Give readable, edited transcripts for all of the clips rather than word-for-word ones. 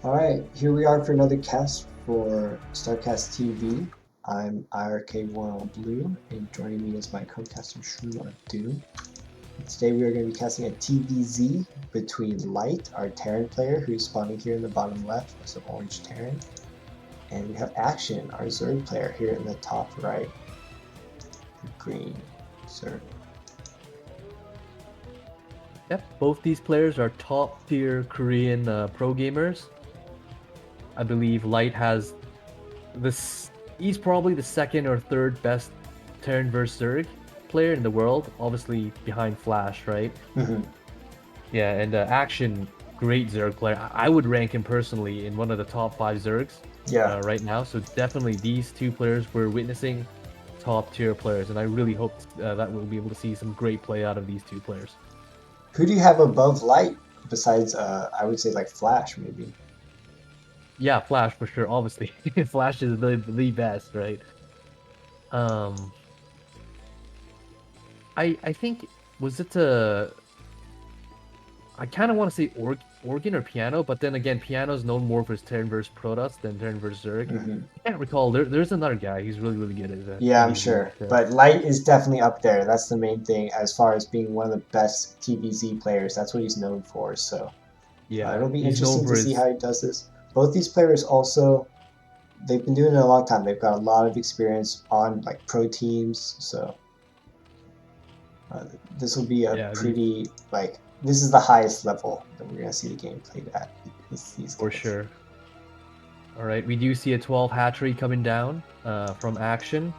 Alright, here we are for another cast for StarCastTV. I'm iRk-RoyalBlue, and joining me is my co-caster Shroom. Today we are going to be casting a TvZ between Light, our Terran player, who's spawning here in the bottom left as an orange Terran, and we have Action, our Zerg player, here in the top right, green Zerg. Yep, both these players are top tier Korean pro gamers. I believe Light has this. He's probably the second or third best Terran vs Zerg player in the world, obviously behind Flash, right? Yeah, and Action, great Zerg player. I would rank him personally in one of the top 5 Zergs right now. So definitely these two players we're witnessing top tier players, and I really hope that we'll be able to see some great play out of these two players. Who do you have above Light besides, I would say, like Flash, maybe? Yeah, Flash for sure. Obviously, Flash is the best, right? Um, I think was it I kind of want to say organ or piano, but then again, piano is known more for his Terran vs Protoss than Terran vs Zerg. I can't recall. There's another guy. He's really good at that. Yeah, I'm sure. But Light is definitely up there. That's the main thing as far as being one of the best TvZ players. That's what he's known for. So yeah, it'll be interesting to see how he does this. Both these players also, they've been doing it a long time. They've got a lot of experience on like pro teams. So this will be a pretty, like, this is the highest level that we're going to see the game played at. For sure. All right, we do see a 12 hatchery coming down from Action.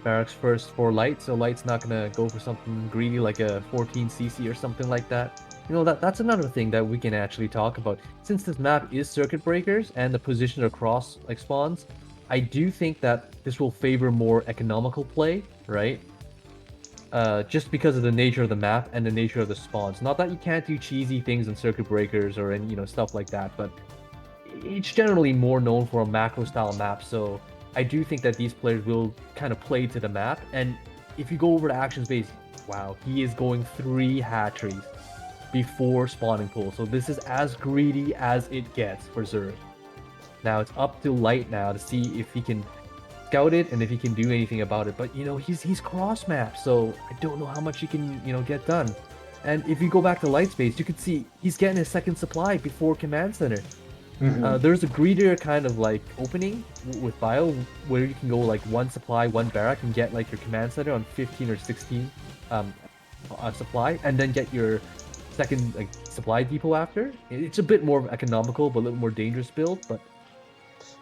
Barracks first for Light, so Light's not gonna go for something greedy like a 14 CC or something like that. You know, that's another thing that we can actually talk about. Since this map is circuit breakers and the position across like spawns, I do think that this will favor more economical play, right? Just because of the nature of the map and the nature of the spawns. Not that you can't do cheesy things in circuit breakers or any, stuff like that, but it's generally more known for a macro style map, so I do think that these players will kind of play to the map. And if you go over to Action Space, wow, he is going 3 hatcheries before spawning pool. So this is as greedy as it gets for Zerg. Now it's up to Light now to see if he can scout it and if he can do anything about it. But he's cross map, so I don't know how much he can get done. And if you go back to Light Space, you can see he's getting his second supply before Command Center. There's a greedier kind of like opening with Bio where you can go like 1 supply, 1 barrack, and get like your command center on 15 or 16 supply, and then get your second like supply depot after. It's a bit more economical, but a little more dangerous build. But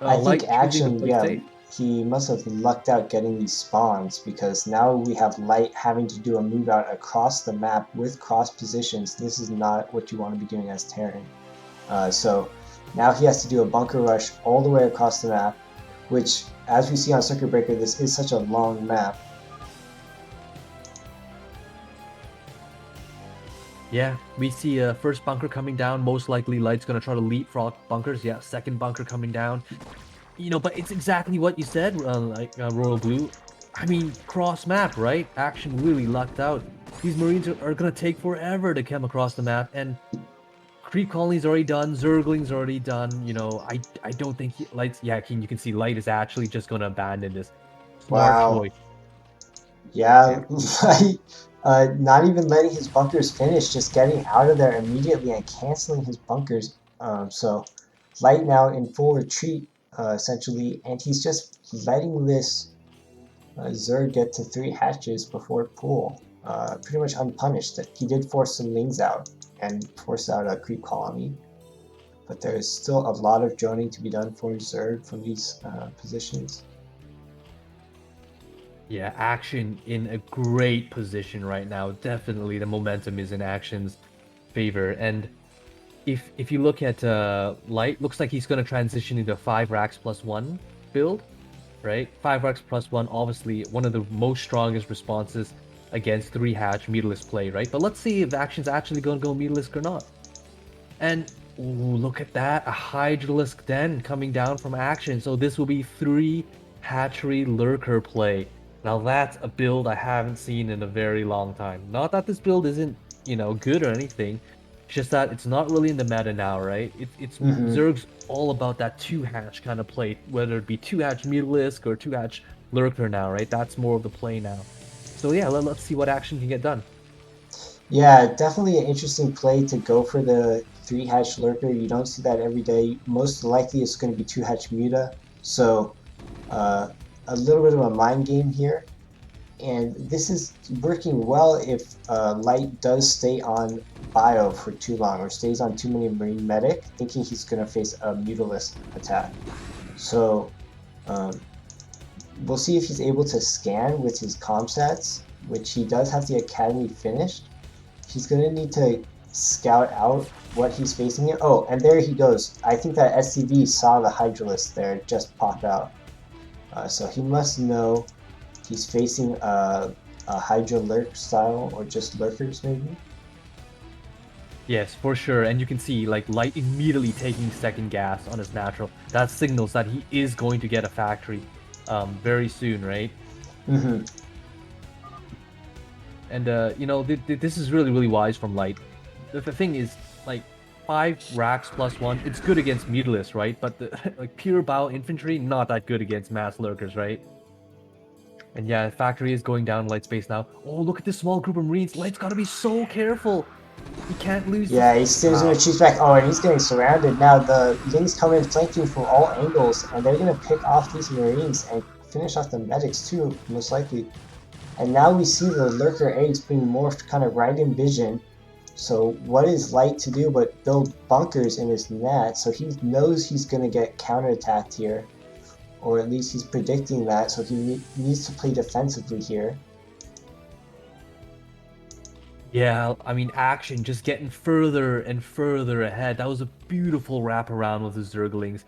I think Action, yeah, he must have lucked out getting these spawns, because now we have Light having to do a move out across the map with cross positions. This is not what you want to be doing as Terran. So now he has to do a bunker rush all the way across the map, which, as we see on Circuit Breaker, this is such a long map. Yeah, we see a first bunker coming down. Most likely Light's going to try to leapfrog bunkers. Yeah, second bunker coming down. But it's exactly what you said, RoyalBlue. I mean, cross map, right? Action really lucked out. These Marines are going to take forever to come across the map, and Creep Colony's already done, Zergling's already done, I don't think Light's... Yeah, you can see Light is actually just going to abandon this. Smart choice. Yeah, not even letting his bunkers finish, just getting out of there immediately and canceling his bunkers. So Light now in full retreat, essentially, and he's just letting this Zerg get to 3 hatches before pool, pretty much unpunished. He did force some Lings out and force out a creep colony, but there's still a lot of droning to be done for Zerg from these positions. Yeah, Action in a great position right now. Definitely the momentum is in Action's favor. And if you look at Light, looks like he's going to transition into a 5 racks plus 1 build, right? 5 racks plus 1, obviously one of the most strongest responses against 3 hatch meterless play, right? But let's see if Action's actually going to go meterless or not. And look at that, a Hydralisk Den coming down from Action. So this will be 3 hatchery lurker play. Now that's a build I haven't seen in a very long time. Not that this build isn't, good or anything. just that it's not really in the meta now, right? It's Zerg's all about that 2-hatch kind of play, whether it be 2-hatch Mutalisk or 2-hatch Lurker now, right? That's more of the play now. So yeah, let's see what action can get done. Yeah, definitely an interesting play to go for the 3-hatch Lurker. You don't see that every day. Most likely it's going to be 2-hatch Muta. So a little bit of a mind game here. And this is working well if Light does stay on Bio for too long or stays on too many Marine Medic, thinking he's going to face a Mutalisk attack. So we'll see if he's able to scan with his comm stats, which he does have the Academy finished. He's going to need to scout out what he's facing here. Oh, and there he goes. I think that SCV saw the Hydralisk there just pop out. So he must know he's facing a Hydra Lurk style, or just Lurkers maybe. Yes, for sure. And you can see like Light immediately taking second gas on his natural. That signals that he is going to get a factory very soon, right? And you know, this is really wise from Light. The thing is, like, 5 racks plus 1, it's good against Mutalisk, right? But the like pure Bio infantry, not that good against mass Lurkers, right? And yeah, factory is going down Light's base now. Oh, look at this small group of Marines. Light's gotta be so careful. He can't lose. Yeah, he's still going to choose back. Oh, and he's getting surrounded. Now the Lings come in flanking from all angles, and they're going to pick off these Marines and finish off the medics too, most likely. And now we see the Lurker eggs being morphed kind of right in vision. So what is Light to do but build bunkers in his net? So he knows he's going to get counterattacked here. Or at least he's predicting that, so he needs to play defensively here. Yeah, I mean, action just getting further and further ahead. That was a beautiful wraparound with the Zerglings.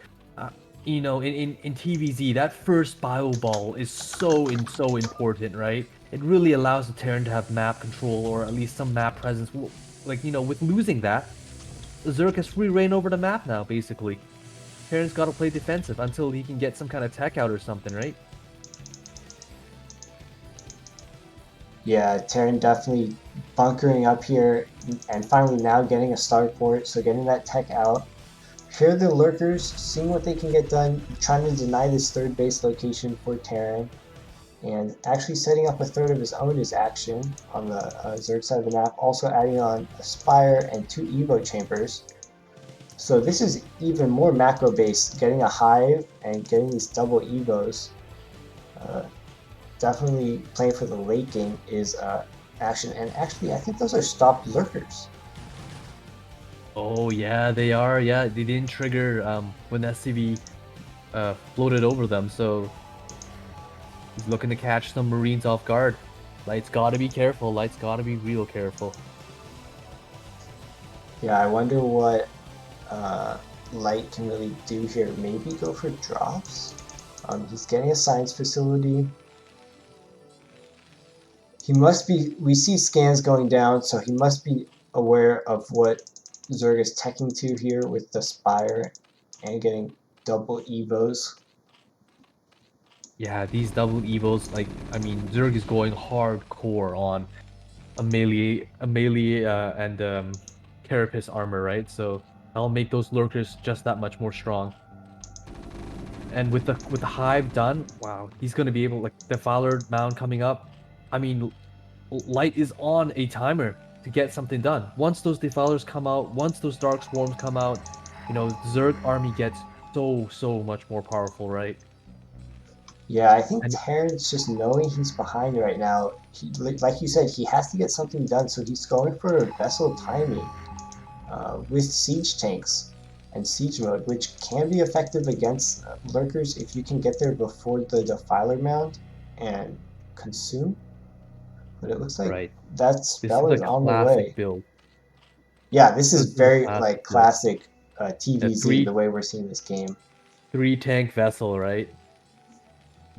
You know, in TvZ, that first Bio Ball is so important, right? It really allows the Terran to have map control, or at least some map presence. Like, you know, with losing that, the Zerg has free reign over the map now, basically. Terran's got to play defensive until he can get some kind of tech out or something, right? Yeah, Terran definitely bunkering up here, and finally now getting a starport, so getting that tech out. Here are the Lurkers, seeing what they can get done, trying to deny this third base location for Terran, and actually setting up a third of his own is action on the Zerg side of the map, also adding on a Spire and 2 Evo chambers. So this is even more macro based, getting a hive and getting these double Evos. Definitely playing for the late game is action, and actually I think those are stopped Lurkers. Oh yeah, they are. Yeah, they didn't trigger when SCV floated over them, so he's looking to catch some Marines off guard. Light's gotta be careful. Light's gotta be real careful. Yeah, I wonder what Light can really do here. Maybe go for drops. He's getting a science facility. He must be. We see scans going down, so he must be aware of what Zerg is teching to here with the Spire and getting double Evos. Yeah, these double Evos, like, I mean, Zerg is going hardcore on Amelie and Carapace armor, right? So that'll make those Lurkers just that much more strong. And with the hive done, wow, he's gonna be able, like, Defiler mound coming up. I mean, Light is on a timer to get something done. Once those Defilers come out, once those Dark Swarms come out, you know, Zerg army gets so much more powerful, right? Yeah, I think Terran's just knowing he's behind right now. He, like you said, he has to get something done, so he's going for a vessel timing with siege tanks and siege mode, which can be effective against Lurkers if you can get there before the Defiler mound and consume. But it looks like that spell is on the way. Build. Yeah, this is very like classic TvZ, the way we're seeing this game. 3-tank vessel, right?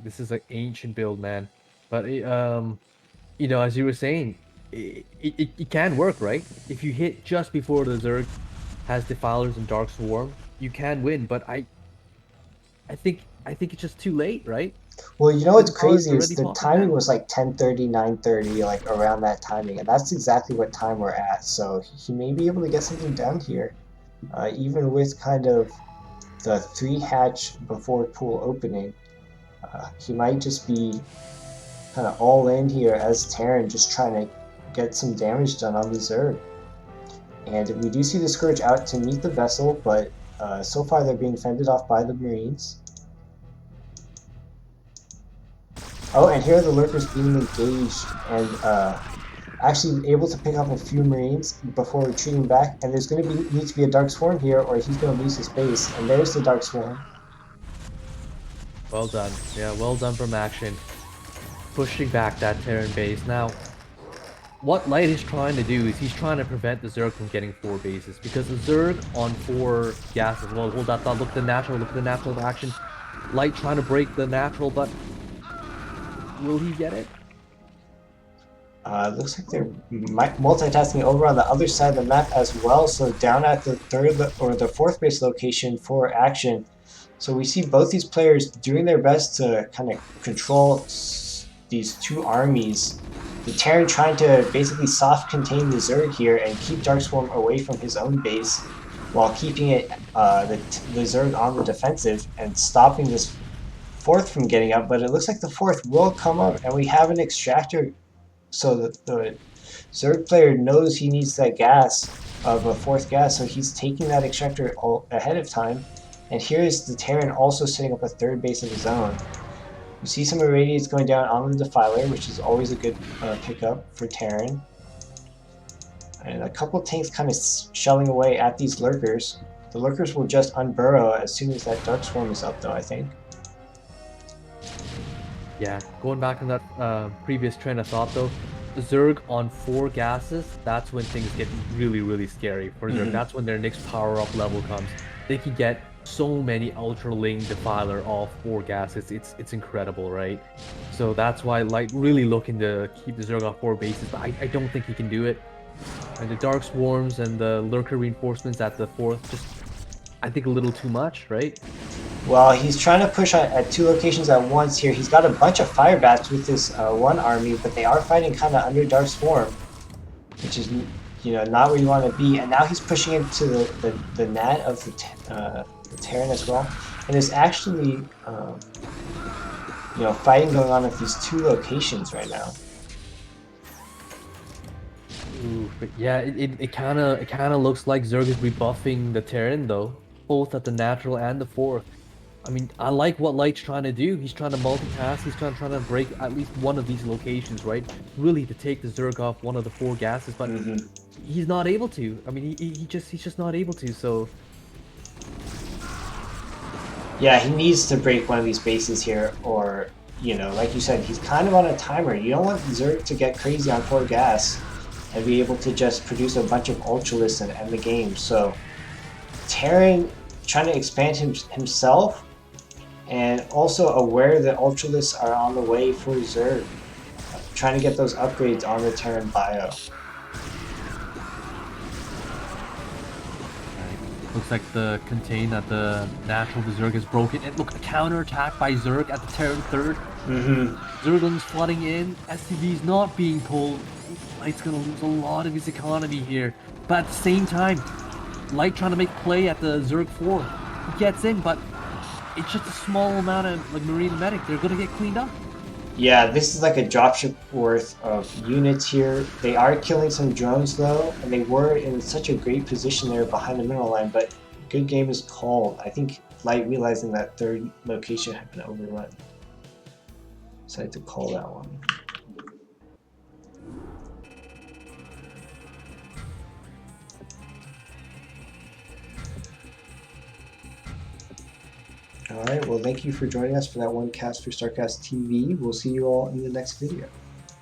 This is an ancient build, man. But it, you know, as you were saying, it can work, right? If you hit just before the Zerg has Defilers and Dark Swarm, you can win. But I think it's just too late, right? Well, you know The what's color's crazy is already the popping timing now. was like 10:30, 9:30, like around that timing, and that's exactly what time we're at. So he may be able to get something done here, even with kind of the 3 hatch before pool opening. He might just be kind of all in here as Terran, just trying to get some damage done on the Zerg. And we do see the Scourge out to meet the vessel, but so far they're being fended off by the Marines. Oh, and here are the Lurkers being engaged and actually able to pick up a few Marines before retreating back. And there's going to need to be a Dark Swarm here, or he's going to lose his base. And there's the Dark Swarm. Well done. Yeah, well done from Action. Pushing back that Terran base. Now, what Light is trying to do is he's trying to prevent the Zerg from getting 4 bases, because the Zerg on 4 gases. Well, hold that thought. Look at the natural action. Light trying to break the natural, but will he get it? Looks like they're multitasking over on the other side of the map as well. So down at the third or the fourth base location for Action. So we see both these players doing their best to kind of control these two armies. The Terran trying to basically soft contain the Zerg here and keep Darkswarm away from his own base, while keeping it the Zerg on the defensive and stopping this fourth from getting up. But it looks like the fourth will come up, and we have an extractor. So the Zerg player knows he needs that gas of a fourth gas, so he's taking that extractor ahead of time. And here is the Terran also setting up a third base of his own. You see some irradiates going down on the Defiler, which is always a good pickup for Terran. And a couple tanks kind of shelling away at these Lurkers. The Lurkers will just unburrow as soon as that Dark Swarm is up, though, I think. Yeah, going back on that previous train of thought, though, Zerg on 4 gases, that's when things get really, really scary for Zerg. That's when their next power-up level comes. They can get so many Ultraling Defiler off 4 gases. It's incredible, right? So that's why Light really looking to keep the Zerg off 4 bases, but I don't think he can do it. And the Dark Swarms and the Lurker reinforcements at the 4th, just, I think, a little too much, right? Well, he's trying to push at 2 locations at once here. He's got a bunch of fire bats with this one army, but they are fighting kind of under Dark Swarm, which is, you know, not where you want to be. And now he's pushing into the net of the Terran as well. And there's actually, you know, fighting going on at these 2 locations right now. Ooh, but yeah, it kind of looks like Zerg is rebuffing the Terran, though, both at the natural and the 4th. I mean, I like what Light's trying to do. He's trying to multitask. He's trying to break at least one of these locations, right? Really to take the Zerg off one of the 4 gases, but he's not able to. I mean, he's just not able to. So yeah, he needs to break one of these bases here, or, you know, like you said, he's kind of on a timer. You don't want Zerg to get crazy on 4 gas and be able to just produce a bunch of Ultralists and end the game. So Terran trying to expand himself, and also aware that Ultralists are on the way for Zerg, trying to get those upgrades on the Terran bio. looks like the contain at the natural the Zerg is broken. And look, a counterattack by Zerg at the Terran 3rd. Zerglings flooding in. STV's not being pulled. Light's gonna lose a lot of his economy here. But at the same time, Light trying to make play at the Zerg 4. He gets in, but it's just a small amount of like Marine medic. They're gonna get cleaned up. Yeah, this is like a dropship worth of units here. They are killing some drones though, and they were in such a great position there behind the mineral line, but good game is called. I think Light, realizing that 3rd location had been overrun, decided to call that one. Alright, well thank you for joining us for that one cast for StarCastTV. We'll see you all in the next video.